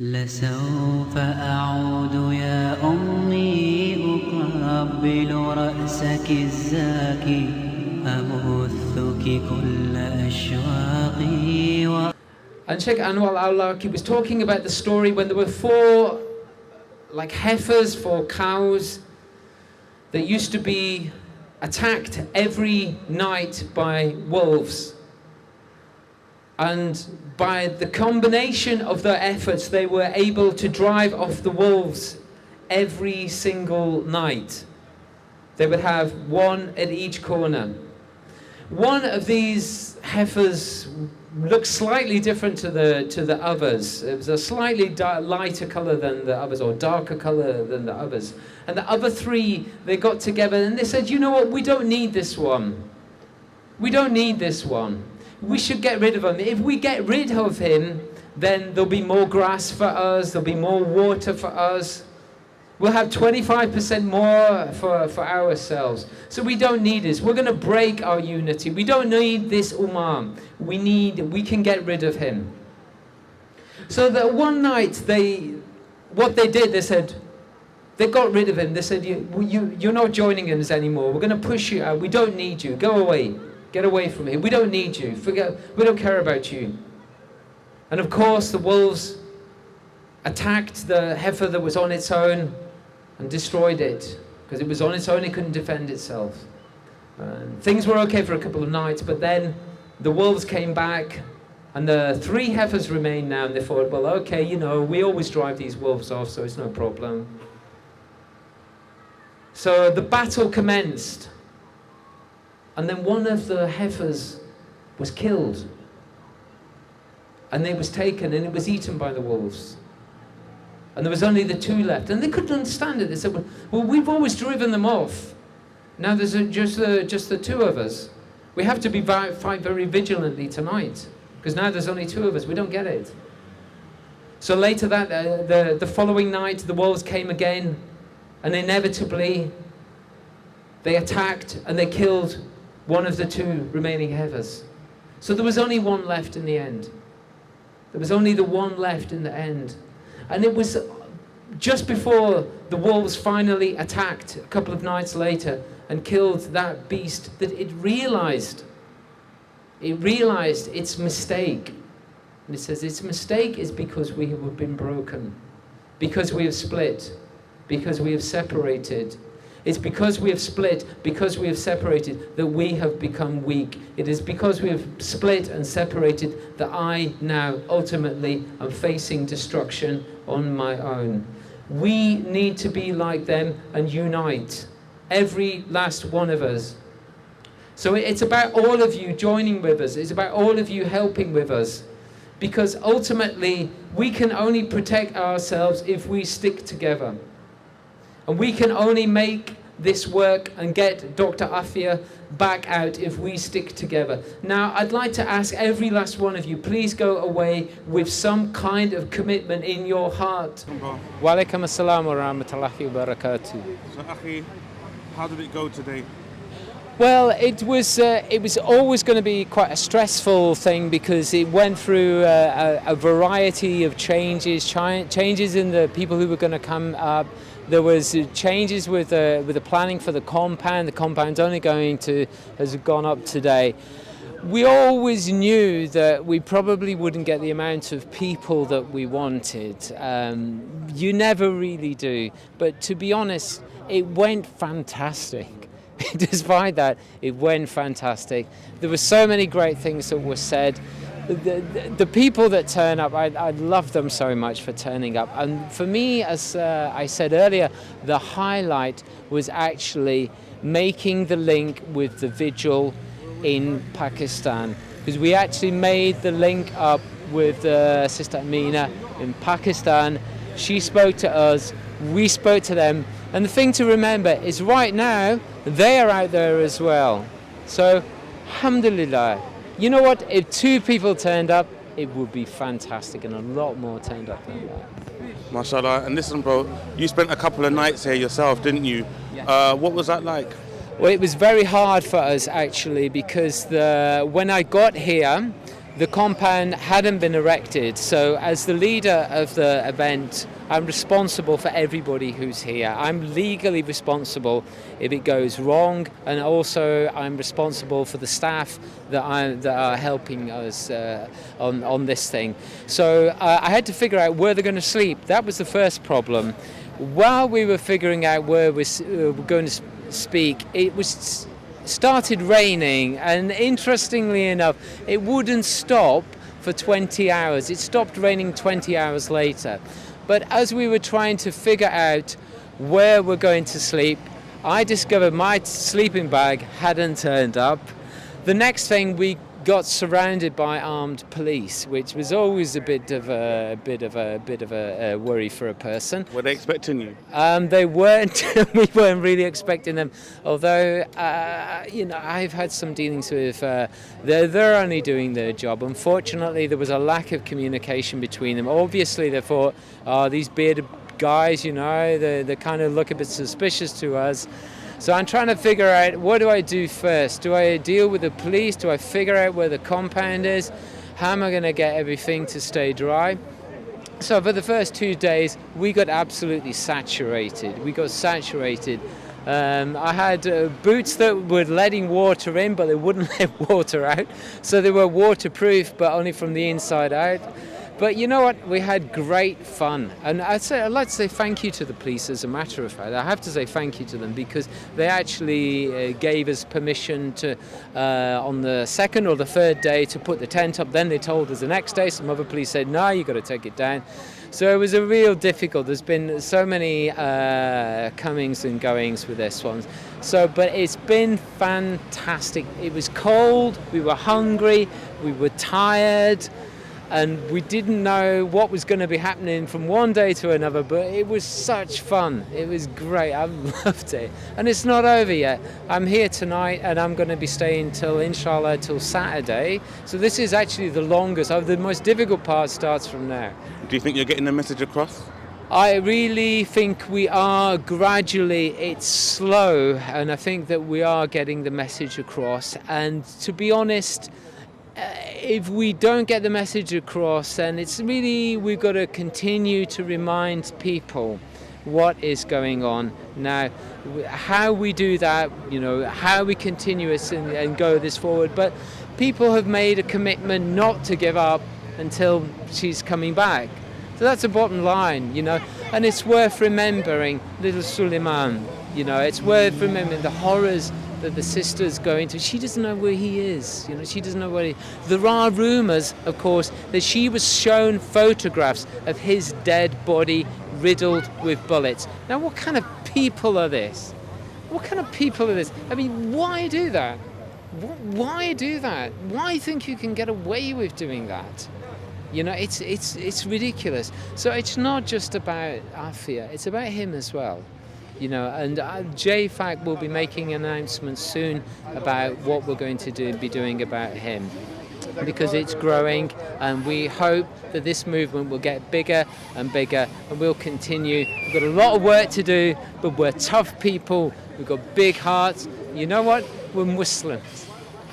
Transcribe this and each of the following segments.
لسوف أعود يا أمي أقبل رأسك الزاكي أبثك كل أشواقي. And Sheikh Anwar al-Awlaki was talking about the story when there were four like heifers, four cows that used to be attacked every night by wolves. And by the combination of their efforts, they were able to drive off the wolves every single night. They would have one at each corner. One of these heifers looked slightly different to the others. It was a slightly lighter color than the others, or darker color than the others. And the other three, they got together and they said, you know what, we don't need this one. We don't need this one. We should get rid of him. If we get rid of him, then there'll be more grass for us, there'll be more water for us. We'll have 25% more for ourselves. So we don't need this. We're going to break our unity. We don't need this ummah. We can get rid of him. So that one night, what they did, they said, they got rid of him. They said, you're not joining us anymore. We're going to push you out. We don't need you. Go away. Get away from here. We don't need you. Forget. We don't care about you. And of course, the wolves attacked the heifer that was on its own and destroyed it. Because it was on its own, it couldn't defend itself. Things were okay for a couple of nights, but then the wolves came back and the three heifers remained now, and they thought, well, okay, you know, we always drive these wolves off, so it's no problem. So the battle commenced. And then one of the heifers was killed. And it was taken and it was eaten by the wolves. And there was only the two left. And they couldn't understand it. They said, well, we've always driven them off. Now there's just the two of us. We have to fight very vigilantly tonight. Because now there's only two of us. We don't get it. So later the following night, the wolves came again. And inevitably, they attacked and they killed one of the two remaining heifers. So there was only one left in the end. There was only the one left in the end. And it was just before the wolves finally attacked a couple of nights later and killed that beast that it realized its mistake. And it says its mistake is because we have been broken, because we have split, because we have separated. It's because we have split, because we have separated, that we have become weak. It is because we have split and separated that I now ultimately am facing destruction on my own. We need to be like them and unite, every last one of us. So it's about all of you joining with us. It's about all of you helping with us. Because ultimately, we can only protect ourselves if we stick together. And we can only make this work and get Dr. Aafia back out if we stick together. Now, I'd like to ask every last one of you, please go away with some kind of commitment in your heart. Wa alaikum assalam wa rahmatullahi wa barakatuh. So, Akhi, how did it go today? Well, it was always going to be quite a stressful thing because it went through a variety of changes in the people who were going to come up. There was changes with the planning for the compound. The compound's only has gone up today. We always knew that we probably wouldn't get the amount of people that we wanted. You never really do. But to be honest, it went fantastic. Despite that, it went fantastic. There were so many great things that were said. The people that turn up, I love them so much for turning up. And for me, as I said earlier, the highlight was actually making the link with the Vigil in Pakistan. Because we actually made the link up with Sister Amina in Pakistan. She spoke to us, we spoke to them. And the thing to remember is right now, they are out there as well. So, alhamdulillah. You know what? If two people turned up, it would be fantastic, and a lot more turned up than that. MashaAllah. And listen, bro, you spent a couple of nights here yourself, didn't you? Yeah. What was that like? Well, it was very hard for us, actually, because when I got here, the compound hadn't been erected. So as the leader of the event, I'm responsible for everybody who's here. I'm legally responsible if it goes wrong, and also I'm responsible for the staff that are helping us on this thing. So I had to figure out where they're going to sleep. That was the first problem. While we were figuring out where we're going to speak, it was started raining, and interestingly enough, it wouldn't stop for 20 hours. It stopped raining 20 hours later. But as we were trying to figure out where we're going to sleep, I discovered my sleeping bag hadn't turned up. The next thing, we got surrounded by armed police, which was always a bit of a worry for a person. Were they expecting you? They weren't. We weren't really expecting them. Although, I've had some dealings with. They're only doing their job. Unfortunately, there was a lack of communication between them. Obviously, they thought, these bearded guys, they kind of look a bit suspicious to us. So I'm trying to figure out, what do I do first? Do I deal with the police? Do I figure out where the compound is? How am I going to get everything to stay dry? So for the first 2 days, we got absolutely saturated. I had boots that were letting water in, but they wouldn't let water out. So they were waterproof, but only from the inside out. But you know what? We had great fun. And I'd like to say thank you to the police, as a matter of fact. I have to say thank you to them, because they actually gave us permission to, on the second or the third day, to put the tent up. Then they told us the next day. Some other police said, no, you've got to take it down. So it was a real difficult. There's been so many comings and goings with this one. But it's been fantastic. It was cold, we were hungry, we were tired, and we didn't know what was going to be happening from one day to another, but it was such fun. It was great. I loved it. And it's not over yet. I'm here tonight, and I'm going to be staying inshallah, till Saturday. So this is actually the longest. The most difficult part starts from now. Do you think you're getting the message across? I really think we are gradually. It's slow, and I think that we are getting the message across. And to be honest, if we don't get the message across, then it's really, we've got to continue to remind people what is going on. Now, how we do that, how we continue and go this forward. But people have made a commitment not to give up until she's coming back. So that's the bottom line, and it's worth remembering little Suleiman. It's worth remembering the horrors that the sister's going to. She doesn't know where he is. She doesn't know where he. There are rumours, of course, that she was shown photographs of his dead body riddled with bullets. Now, what kind of people are this? What kind of people are this? I mean, why do that? Why do that? Why think you can get away with doing that? It's ridiculous. So it's not just about Aafia, it's about him as well. And JFAC will be making announcements soon about what we're going to be doing about him, because it's growing, and we hope that this movement will get bigger and bigger, and we'll continue. We've got a lot of work to do, but we're tough people. We've got big hearts. You know what? We're Muslims.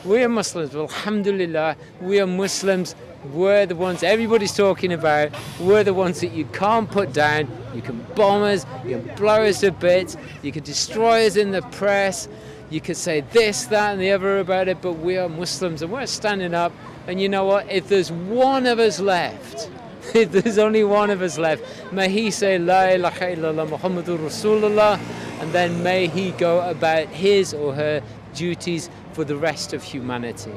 We are Muslims. Alhamdulillah, we are Muslims. We're the ones everybody's talking about. We're the ones that you can't put down. You can bomb us, you can blow us to bits, you can destroy us in the press, you could say this, that and the other about it, but we are Muslims and we're standing up. And you know what? If there's one of us left, if there's only one of us left, may he say La ilaha illallah Muhammadur Rasulullah, and then may he go about his or her duties for the rest of humanity.